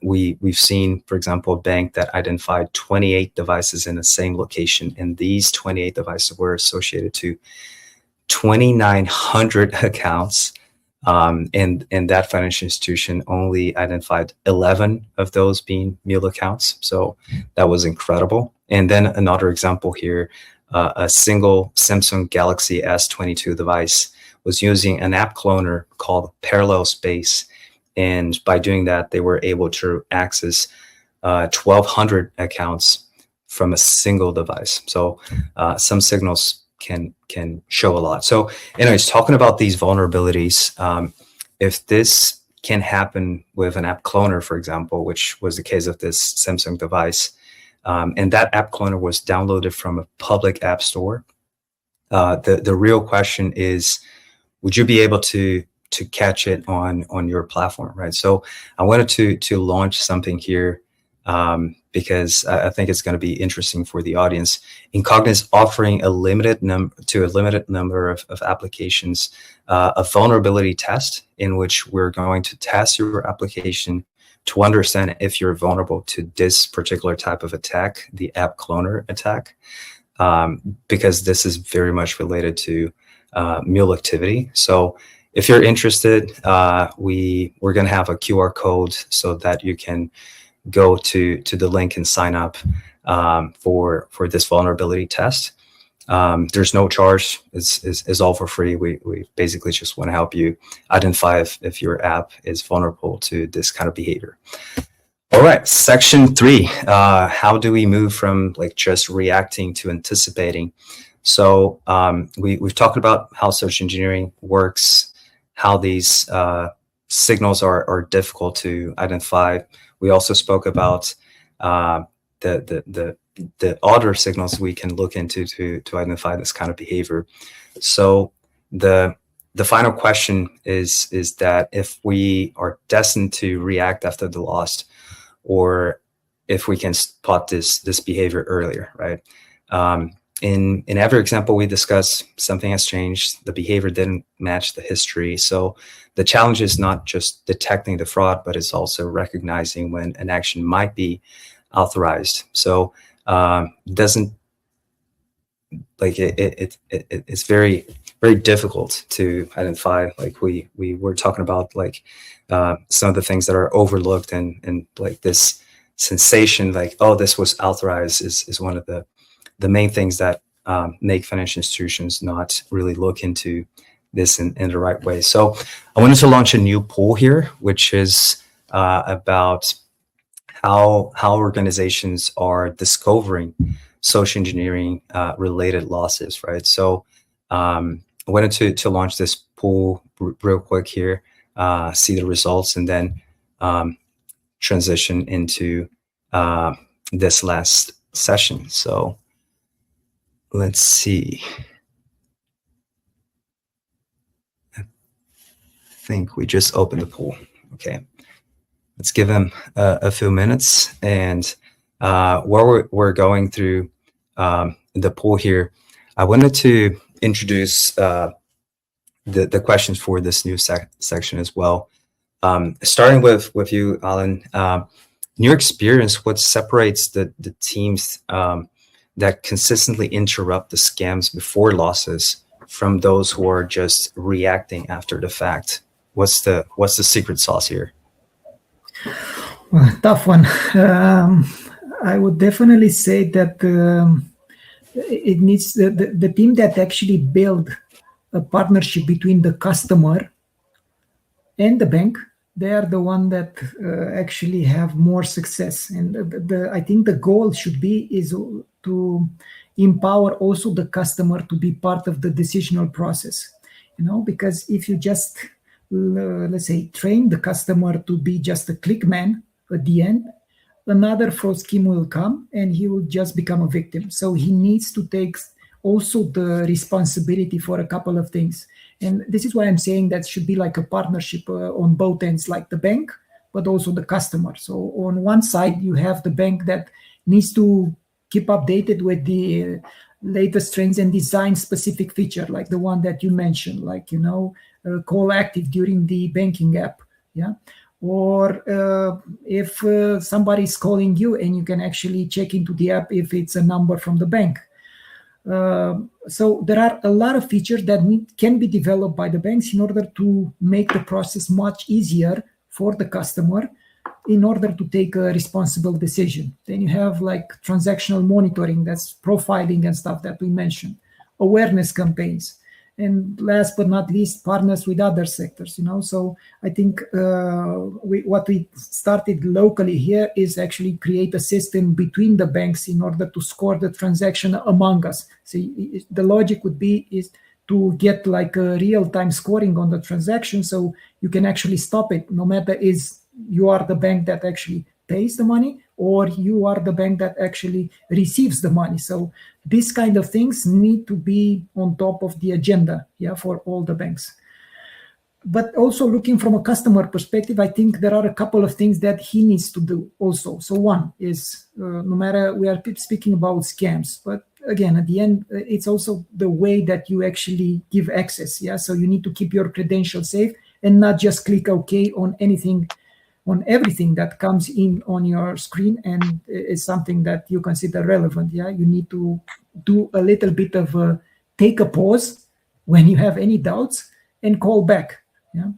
Speaker 2: We've seen, for example, a bank that identified 28 devices in the same location, and these 28 devices were associated to 2,900 accounts. And that financial institution only identified 11 of those being mule accounts. So that was incredible. And then another example here, a single Samsung Galaxy S22 device was using an app cloner called Parallel Space. And by doing that, they were able to access 1,200 accounts from a single device. So some signals can show a lot. So anyways, talking about these vulnerabilities, if this can happen with an app cloner, for example, which was the case of this Samsung device, and that app cloner was downloaded from a public app store, the real question is, would you be able to catch it on your platform, right? So I wanted to launch something here because I think it's going to be interesting for the audience. Incognia is offering a limited number of applications, a vulnerability test in which we're going to test your application to understand if you're vulnerable to this particular type of attack, the app cloner attack, because this is very much related to mule activity. So if you're interested, we're going to have a QR code so that you can go to the link and sign up for this vulnerability test. There's no charge. It's all for free. We basically just want to help you identify if your app is vulnerable to this kind of behavior. All right, section 3. How do we move from like just reacting to anticipating? So we've talked about how social engineering works, how these signals are difficult to identify. We also spoke about the other signals we can look into to identify this kind of behavior. So the final question is that if we are destined to react after the loss, or if we can spot this behavior earlier, right? In every example we discussed, something has changed. The behavior didn't match the history. So the challenge is not just detecting the fraud, but it's also recognizing when an action might be authorized. So doesn't like it's very, very difficult to identify. Like we were talking about, like some of the things that are overlooked, and like this sensation, like, oh, this was authorized, is one of the main things that make financial institutions not really look into this in the right way. So I wanted to launch a new poll here, which is about how organizations are discovering social engineering related losses, right? So I wanted to launch this poll real quick here, see the results, and then transition into this last session. So let's see. I think we just opened the poll. Okay. Let's give them a few minutes. And while we're going through the poll here, I wanted to introduce the questions for this new section as well. Starting with you, Alin, in your experience, what separates the teams that consistently interrupt the scams before losses from those who are just reacting after the fact? What's the secret sauce here?
Speaker 3: Well, tough one. I would definitely say that it needs the team that actually build a partnership between the customer and the bank. They are the one that actually have more success. And I think the goal should be is to empower also the customer to be part of the decisional process. Because if you just let's say train the customer to be just a click man at the end, another fraud scheme will come and he will just become a victim. So he needs to take also the responsibility for a couple of things. And this is why I'm saying that should be like a partnership on both ends, like the bank, but also the customer. So on one side, you have the bank that needs to keep updated with the latest trends and design specific feature, like the one that you mentioned, like, call active during the banking app. Yeah. Or if somebody's calling you and you can actually check into the app if it's a number from the bank. So there are a lot of features that can be developed by the banks in order to make the process much easier for the customer in order to take a responsible decision. Then you have like transactional monitoring, that's profiling and stuff that we mentioned, awareness campaigns, and last but not least, partners with other sectors. So I think what we started locally here is actually create a system between the banks in order to score the transaction among us. So the logic would be is to get like a real-time scoring on the transaction, so you can actually stop it, no matter is you are the bank that actually pays the money or you are the bank that actually receives the money. So these kind of things need to be on top of the agenda, for all the banks. But also looking from a customer perspective, I think there are a couple of things that he needs to do also. So one is, no matter, we are speaking about scams, but again, at the end, it's also the way that you actually give access. So you need to keep your credentials safe and not just click OK on anything, on everything that comes in on your screen and is something that you consider relevant. You need to do a little bit of take a pause when you have any doubts and call back. Yeah,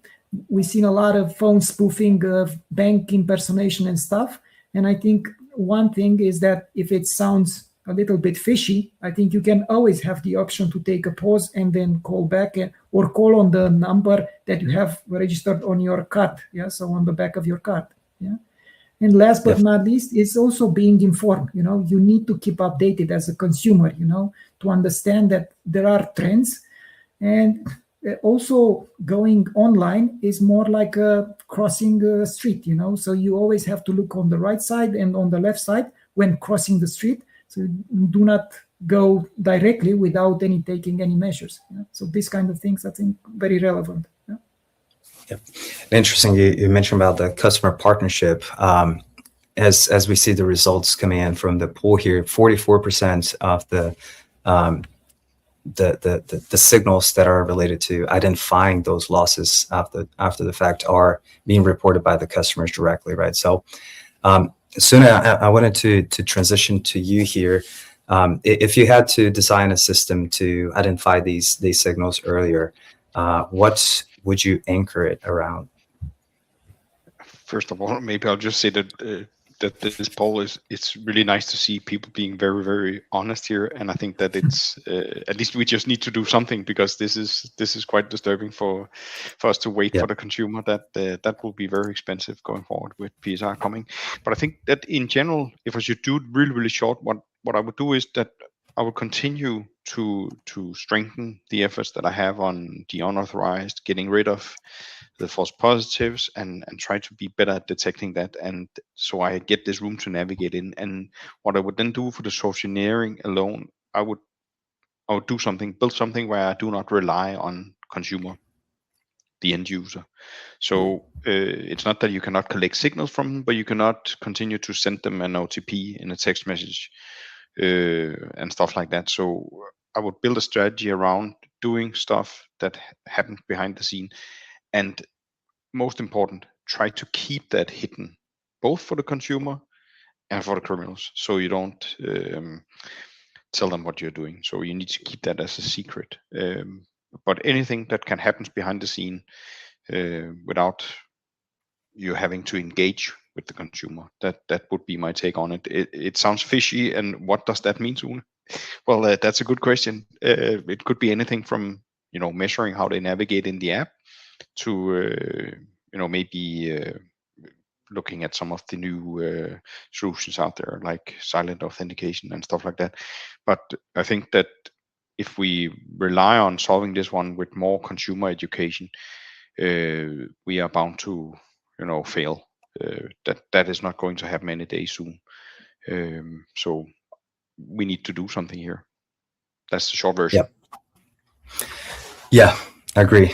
Speaker 3: we've seen a lot of phone spoofing, bank impersonation and stuff. And I think one thing is that if it sounds a little bit fishy, I think you can always have the option to take a pause and then call back or call on the number that you have registered on your card. Yeah, so on the back of your card. Yeah. And last but not least, it's also being informed. You need to keep updated as a consumer, to understand that there are trends. And also going online is more like crossing a street, so you always have to look on the right side and on the left side when crossing the street. So you do not go directly without taking any measures. So these kind of things, I think, very relevant.
Speaker 2: Yeah. Interesting. You mentioned about the customer partnership. As we see the results coming in from the poll here, 44% of the signals that are related to identifying those losses after the fact are being reported by the customers directly, right? So, Sune, I wanted to transition to you here. If you had to design a system to identify these signals earlier, what would you anchor it around?
Speaker 4: First of all, maybe I'll just say that that this poll it's really nice to see people being very, very honest here, and I think that it's at least we just need to do something, because this is quite disturbing for us to wait for the consumer. That will be very expensive going forward with PSR coming. But I think that in general, if I should do it really, really short, what I would do is that I will continue to strengthen the efforts that I have on the unauthorized, getting rid of the false positives, and try to be better at detecting that, and so I get this room to navigate in. And what I would then do for the social engineering alone, I would do something, build something where I do not rely on consumer, the end user. So it's not that you cannot collect signals from them, but you cannot continue to send them an OTP in a text message and stuff like that. So I would build a strategy around doing stuff that happens behind the scene, and most important, try to keep that hidden, both for the consumer and for the criminals, so you don't tell them what you're doing. So you need to keep that as a secret. But anything that can happen behind the scene without you having to engage with the consumer, that would be my take on it. It sounds fishy, and what does that mean, Sune? Well, that's a good question. It could be anything from measuring how they navigate in the app to maybe looking at some of the new solutions out there, like silent authentication and stuff like that. But I think that if we rely on solving this one with more consumer education, we are bound to fail. That is not going to happen any day soon. So we need to do something here. That's the short version.
Speaker 2: Yeah, I agree.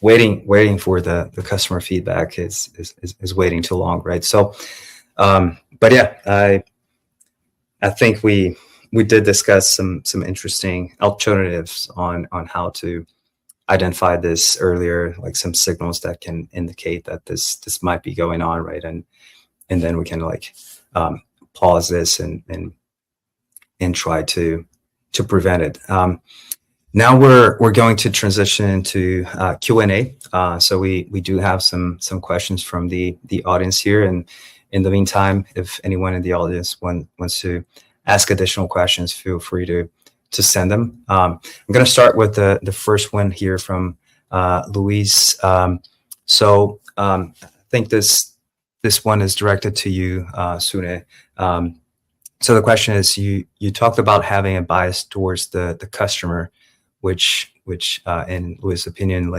Speaker 2: Waiting for the customer feedback is waiting too long, right? So, but yeah, I think we did discuss some interesting alternatives on how to identify this earlier, like some signals that can indicate that this might be going on, right? And then we can pause this and try to prevent it. Now we're going to transition into Q&A. So we do have some questions from the audience here, and in the meantime, if anyone in the audience wants to ask additional questions, feel free to send them. I'm going to start with the first one here from Luis. So I think this one is directed to you, Sune. So the question is, you talked about having a bias towards the customer, which in Luis' opinion,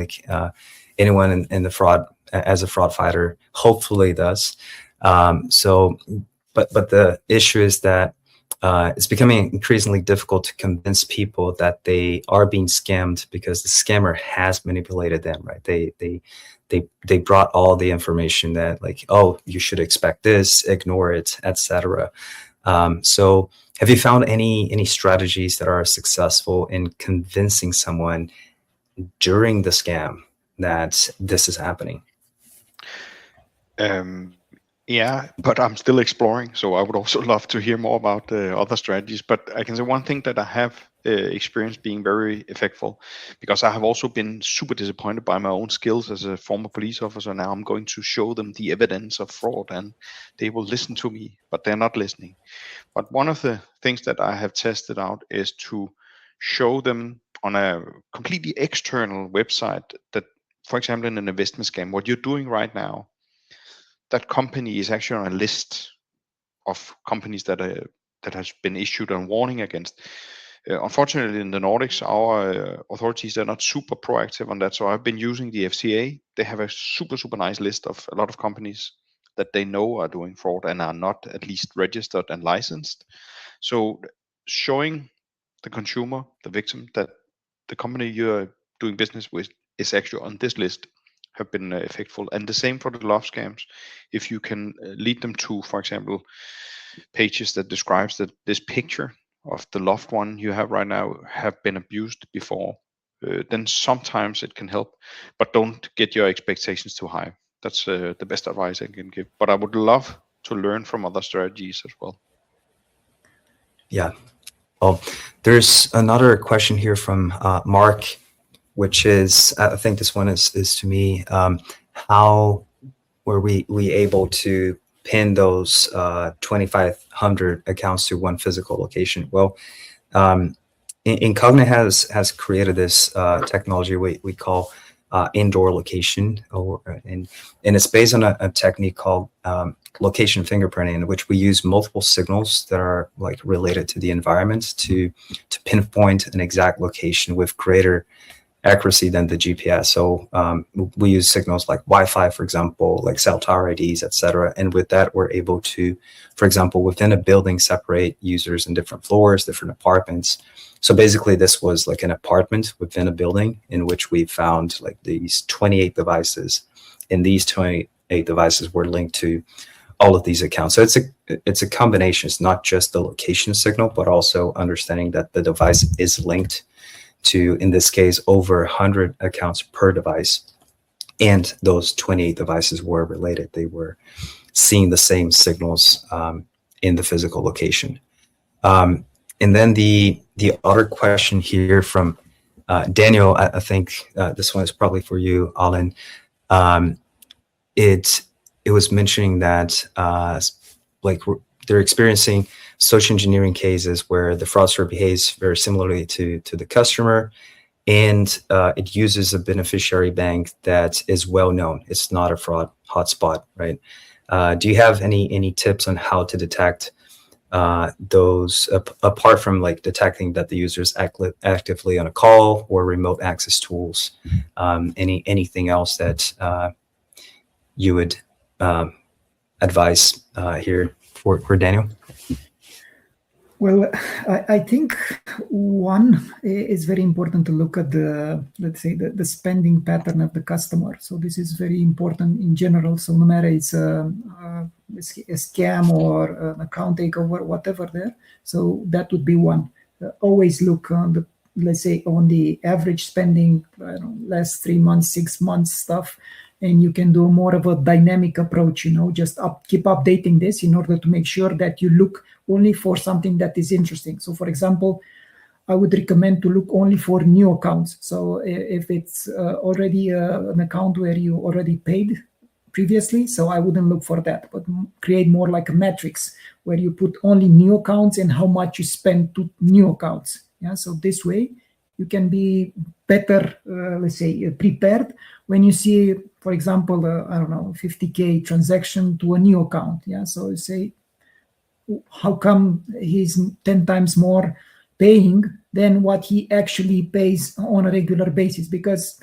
Speaker 2: anyone in the fraud, as a fraud fighter, hopefully does. So, but the issue is that it's becoming increasingly difficult to convince people that they are being scammed because the scammer has manipulated them, right? They brought all the information that oh, you should expect this, ignore it, etc. So have you found any strategies that are successful in convincing someone during the scam that this is happening?
Speaker 4: Yeah, but I'm still exploring, so I would also love to hear more about other strategies. But I can say one thing that I have experienced being very effective, because I have also been super disappointed by my own skills as a former police officer. Now I'm going to show them the evidence of fraud, and they will listen to me, but they're not listening. But one of the things that I have tested out is to show them on a completely external website that, for example, in an investment scam, what you're doing right now, that company is actually on a list of companies that has been issued a warning against. Unfortunately, in the Nordics, our authorities are not super proactive on that. So I've been using the FCA. They have a super nice list of a lot of companies that they know are doing fraud and are not at least registered and licensed. So showing the consumer, the victim, that the company you're doing business with is actually on this list have been effective. And the same for the love scams. If you can lead them to, for example, pages that describes that this picture of the loved one you have right now have been abused before, then sometimes it can help. But don't get your expectations too high. That's the best advice I can give. But I would love to learn from other strategies as well.
Speaker 2: Yeah. Well, there's another question here from Mark, which is, I think this one is to me. How were we able to pin those 2,500 accounts to one physical location? Well, Incognia has created this technology we call indoor location, and it's based on a technique called location fingerprinting, in which we use multiple signals that are like related to the environment to pinpoint an exact location with greater accuracy than the GPS. So we use signals like Wi-Fi, for example, like cell tower IDs, etc. And with that, we're able to, for example, within a building, separate users in different floors, different apartments. So basically, this was like an apartment within a building in which we found like these 28 devices, and these 28 devices were linked to all of these accounts. So it's a combination. It's not just the location signal, but also understanding that the device is linked to, in this case, over 100 accounts per device. And those 28 devices were related. They were seeing the same signals in the physical location. And then the other question here from Daniel, I think this one is probably for you, Alin. It was mentioning that like they're experiencing social engineering cases where the fraudster behaves very similarly to the customer, and it uses a beneficiary bank that is well known. It's not a fraud hotspot, right? Do you have any tips on how to detect those, apart from like detecting that the user is actively on a call or remote access tools? Anything else that you would advise here for Daniel?
Speaker 3: Well, I think one is very important to look at the, let's say, the spending pattern of the customer. So this is very important in general. So no matter it's a scam or an account takeover, whatever there. So that would be one. Always look on the, let's say, on the average spending, last 3 months, 6 months stuff. And you can do more of a dynamic approach, just keep updating this in order to make sure that you look only for something that is interesting. So for example, I would recommend to look only for new accounts. So if it's already an account where you already paid previously, so I wouldn't look for that, but create more like a matrix where you put only new accounts and how much you spend to new accounts. Yeah, so this way you can be better, let's say, prepared when you see, for example, I don't know, 50K transaction to a new account. Yeah, so you say, how come he's 10 times more paying than what he actually pays on a regular basis? Because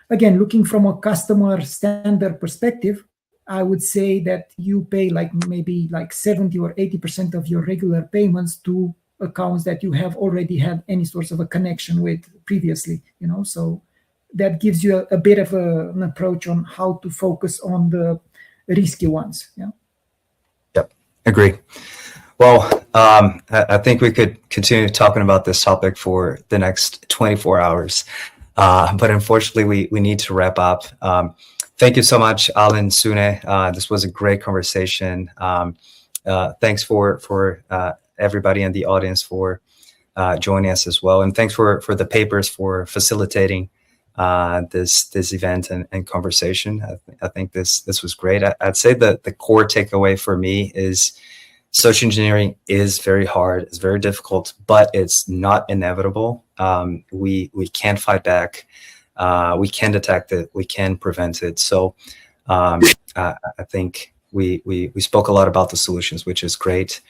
Speaker 3: again, looking from a customer standard perspective, I would say that you pay like maybe like 70 or 80% of your regular payments to accounts that you have already had any sort of a connection with previously, so that gives you a bit of an approach on how to focus on the risky ones. Yeah.
Speaker 2: Yep, agree. Well, I think we could continue talking about this topic for the next 24 hours, but unfortunately we need to wrap up. Thank you so much, Alin, Sune. This was a great conversation. Thanks for everybody in the audience for joining us as well. And thanks for the papers for facilitating this event and conversation. I think this was great. I'd say that the core takeaway for me is social engineering is very hard, it's very difficult, but it's not inevitable. We can fight back, we can detect it, we can prevent it. So I think we spoke a lot about the solutions, which is great.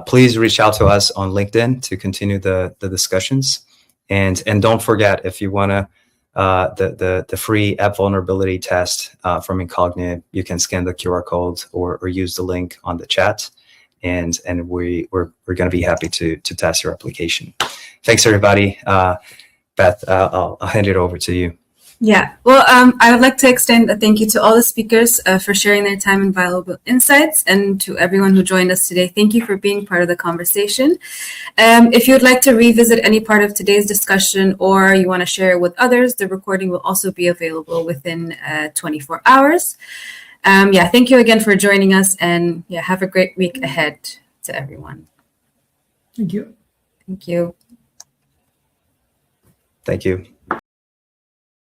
Speaker 2: Please reach out to us on LinkedIn to continue the discussions, and don't forget, if you want to the free app vulnerability test from Incognia, you can scan the QR code or use the link on the chat, and we're going to be happy to test your application. Thanks, everybody. Beth, I'll hand it over to you.
Speaker 1: Yeah, well, I would like to extend a thank you to all the speakers for sharing their time and valuable insights, and to everyone who joined us today. Thank you for being part of the conversation. If you would like to revisit any part of today's discussion, or you want to share it with others, the recording will also be available within 24 hours. Yeah, thank you again for joining us, and yeah, have a great week ahead to everyone.
Speaker 3: Thank you.
Speaker 1: Thank you.
Speaker 2: Thank you.